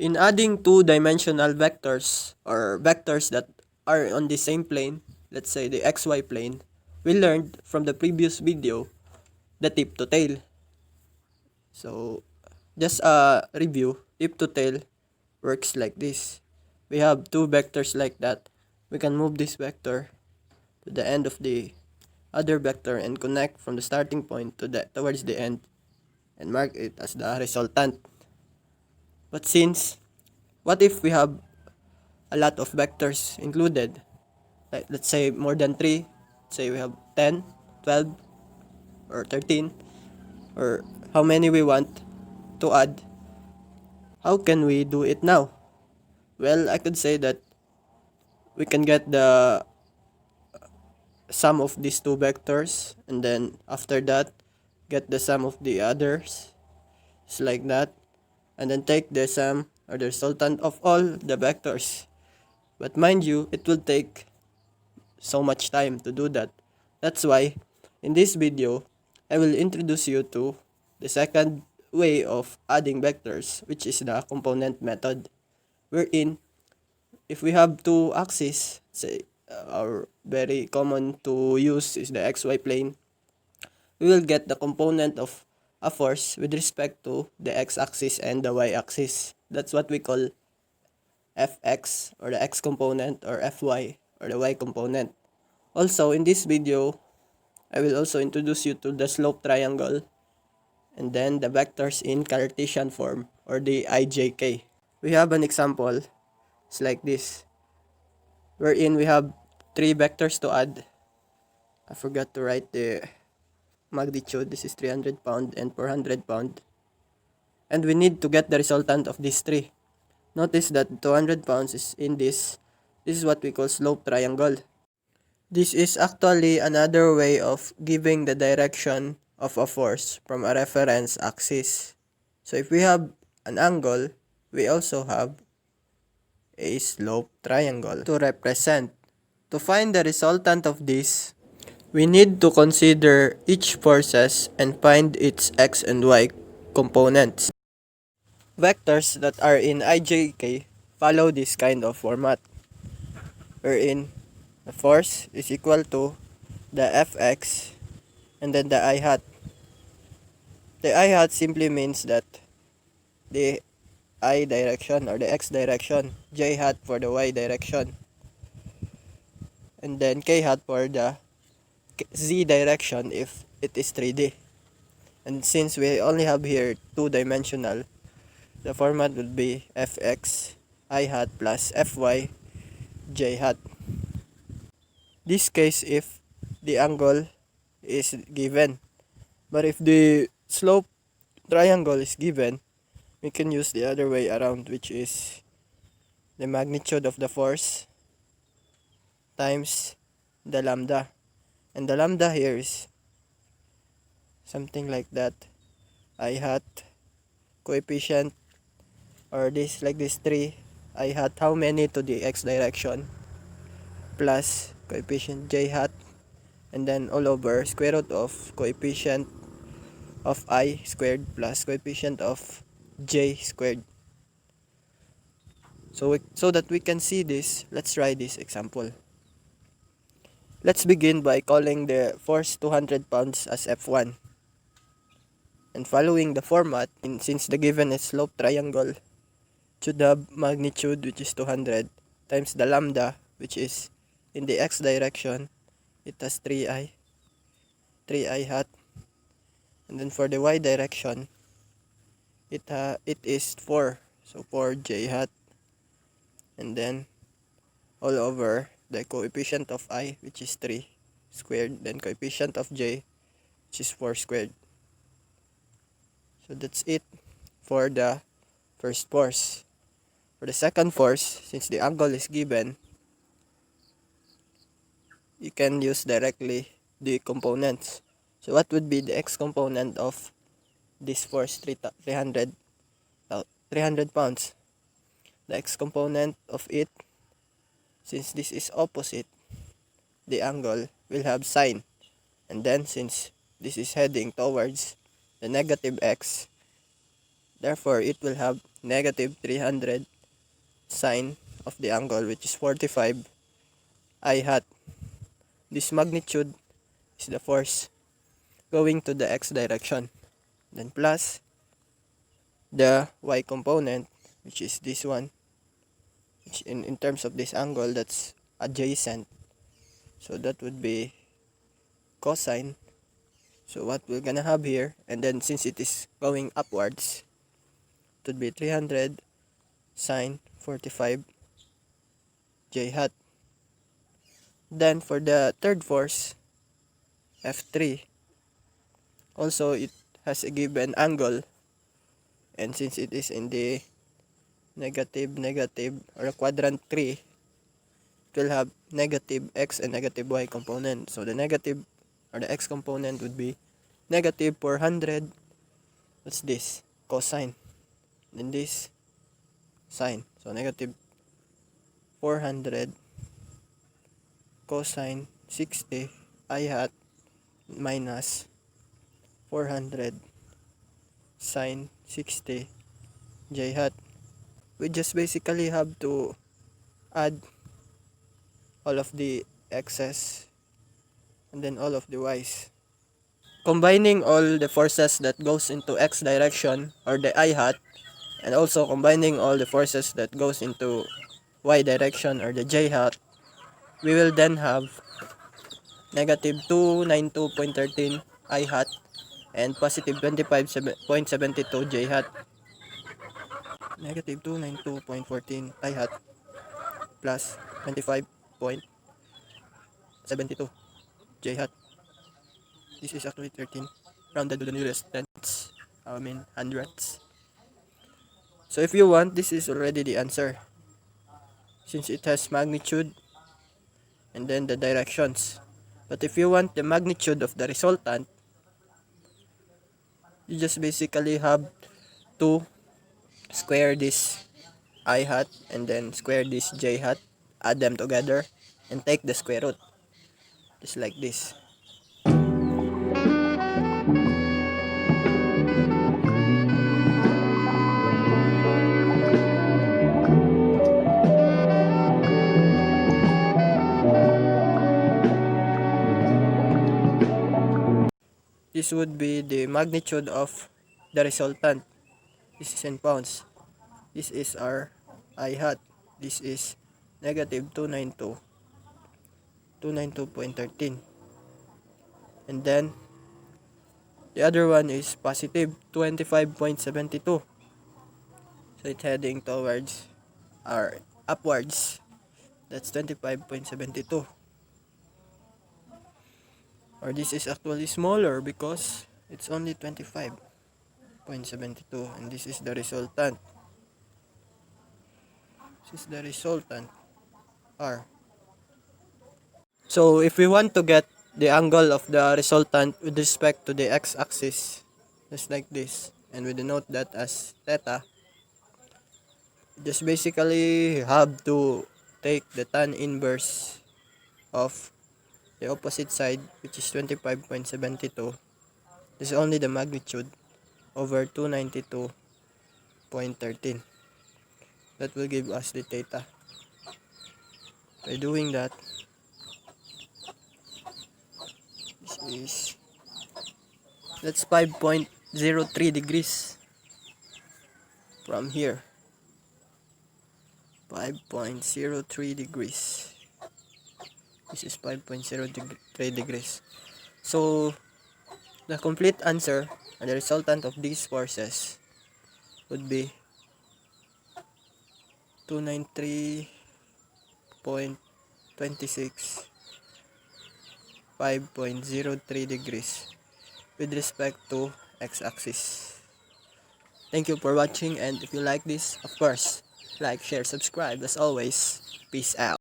In adding two-dimensional vectors or vectors that are on the same plane, let's say the xy plane, we learned from the previous video the tip to tail. So just a review, tip to tail works like this. We have two vectors like that. We can move this vector to the end of the other vector and connect from the starting point to the towards the end and mark it as the resultant. But since, what if we have a lot of vectors included? Like let's say more than 3, say we have 10, 12, or 13, or how many we want to add. How can we do it now? Well, I could say that we can get the sum of these two vectors, and then after that get the sum of the others. It's like that, and then take the sum or the resultant of all the vectors. But mind you, it will take so much time to do that. That's why in this video I will introduce you to the second way of adding vectors, which is the component method, wherein if we have two axes, say our very common to use is the xy plane, we will get the component of a force with respect to the x-axis and the y-axis. That's what we call fx, or the x component, or fy, or the y component. Also, in this video, I will also introduce you to the slope triangle and then the vectors in Cartesian form, or the ijk. We have an example. It's like this, wherein we have three vectors to add. I forgot to write the magnitude. This is 300 pound and 400 pound. And we need to get the resultant of these three. Notice that 200 pounds is in this. This is what we call slope triangle. This is actually another way of giving the direction of a force from a reference axis. So if we have an angle, we also have a slope triangle to represent. To find the resultant of this, we need to consider each forces and find its x and y components. Vectors that are in ijk follow this kind of format, wherein the force is equal to the fx and then the I hat. The I hat simply means that the I direction or the x direction, j hat for the y direction, and then k hat for the z direction if it is 3D. And since we only have here two-dimensional, the format will be fx I hat plus fy j hat. This case if the angle is given. But if the slope triangle is given, we can use the other way around, which is the magnitude of the force times the lambda. And the lambda here is something like that. I hat coefficient, or this like this 3 I hat how many to the x direction, plus coefficient j hat, and then all over square root of coefficient of I squared plus coefficient of j squared. So that we can see this, let's try this example. Let's begin by calling the force 200 pounds as F1. And following the format, since the given is slope triangle, should have magnitude, which is 200, times the lambda, which is in the x direction, it has 3i hat. And then for the y direction, it is 4, so 4j hat. And then all over the coefficient of I, which is 3 squared, then coefficient of j, which is 4 squared. So that's it for the first force. For the second force, since the angle is given, you can use directly the components. So what would be the x component of this force 300 pounds? The x component of it, since this is opposite, the angle will have sine. And then since this is heading towards the negative x, therefore it will have negative 300 sine of the angle, which is 45 I hat. This magnitude is the force going to the x direction. Then plus the y component, which is this one, which in terms of this angle, that's adjacent. So that would be cosine. So what we're gonna have here, and then since it is going upwards, it would be 300 sine 45 j hat. Then for the third force, F3, also it has a given angle, and since it is in the negative or quadrant 3, it will have negative x and negative y component. So the negative or the x component would be negative 400. What's this? Cosine. Then this sine. So negative 400 cosine 60 I hat minus 400 sine 60 j hat. We just basically have to add all of the x's and then all of the y's. Combining all the forces that goes into x direction or the I hat, and also combining all the forces that goes into y direction or the j hat, we will then have negative 292.13 I hat and positive 25.72 j hat. Negative 292.14 I hat plus 25.72 j hat. This is actually 13 rounded to the nearest tenths, hundredths. So if you want, this is already the answer, since it has magnitude and then the directions. But if you want the magnitude of the resultant, you just basically have to square this I hat and then square this j hat, add them together, and take the square root, just like this. This would be the magnitude of the resultant. This is in pounds. This is our I hat. This is negative 292.13. And then the other one is positive 25.72. So it's heading towards or upwards. That's 25.72. Or this is actually smaller because it's only 25.72, and this is the resultant. This is the resultant, R. So if we want to get the angle of the resultant with respect to the x-axis, just like this, and we denote that as theta, just basically have to take the tan inverse of the opposite side, which is 25.72. This is only the magnitude over 292.13. That will give us the theta. By doing that, this is, that's 5.03 degrees from here. 5.03 degrees. This is 5.03 degrees. So the complete answer and the resultant of these forces would be 293.26, 5.03 degrees with respect to x-axis. Thank you for watching, and if you like this, of course, like, share, subscribe. As always, peace out.